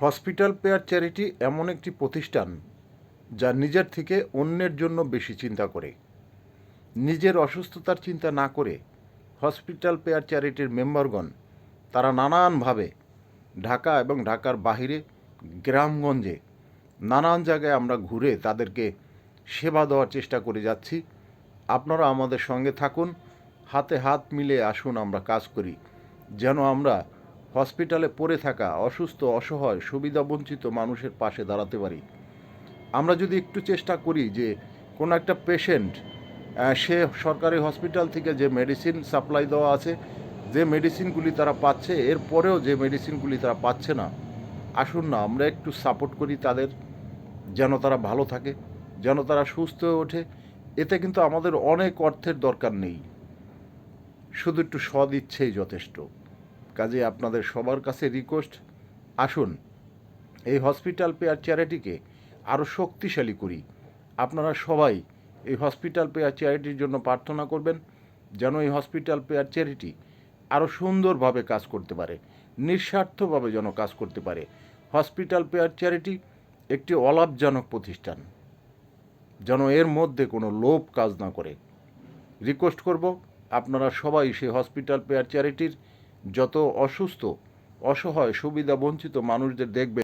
Hospital pair charity এমন একটি প্রতিষ্ঠান যা নিজের থেকে অন্যের জন্য বেশি চিন্তা করে। নিজের অসুস্থতার চিন্তা না করে হসপিটাল পেয়ার চ্যারিটির মেম্বারগণ তারা নানানভাবে ঢাকা এবং ঢাকার বাহিরে গ্রামগঞ্জে নানান জায়গায় আমরা ঘুরে তাদেরকে সেবা দেওয়ার চেষ্টা করে যাচ্ছি। আপনারা আমাদের সঙ্গে থাকুন, হাতে হাত মিলে আসুন, আমরা কাজ করি যেন আমরা হসপিটালে পড়ে থাকা অসুস্থ, অসহায়, সুবিধাবঞ্চিত মানুষের পাশে দাঁড়াতে পারি। আমরা যদি একটু চেষ্টা করি যে কোনো একটা পেশেন্ট, সে সরকারি হসপিটাল থেকে যে মেডিসিন সাপ্লাই দেওয়া আছে, যে মেডিসিনগুলি তারা পাচ্ছে, এরপরেও যে মেডিসিনগুলি তারা পাচ্ছে না, আসুন না আমরা একটু সাপোর্ট করি তাদের, যেন তারা ভালো থাকে, যেন তারা সুস্থ হয়ে ওঠে। এতে কিন্তু আমাদের অনেক অর্থের দরকার নেই, শুধু একটু সদিচ্ছেই যথেষ্ট। কাজে আপনাদের সবার কাছে রিকোয়েস্ট, আসুন এই হসপিটাল পেয়ার চ্যারিটিকে আরও শক্তিশালী করি। আপনারা সবাই এই হসপিটাল পেয়ার চ্যারিটির জন্য প্রার্থনা করবেন, যেন এই হসপিটাল পেয়ার চ্যারিটি আরও সুন্দরভাবে কাজ করতে পারে, নিঃস্বার্থভাবে যেন কাজ করতে পারে। হসপিটাল পেয়ার চ্যারিটি একটি অলাভজনক প্রতিষ্ঠান, যেন এর মধ্যে কোনো লোভ কাজ না করে। রিকোয়েস্ট করব, আপনারা সবাই সেই হসপিটাল পেয়ার চ্যারিটির যত অসুস্থ, অসহায়, সুবিধা বঞ্চিত মানুষদের দেখবেন।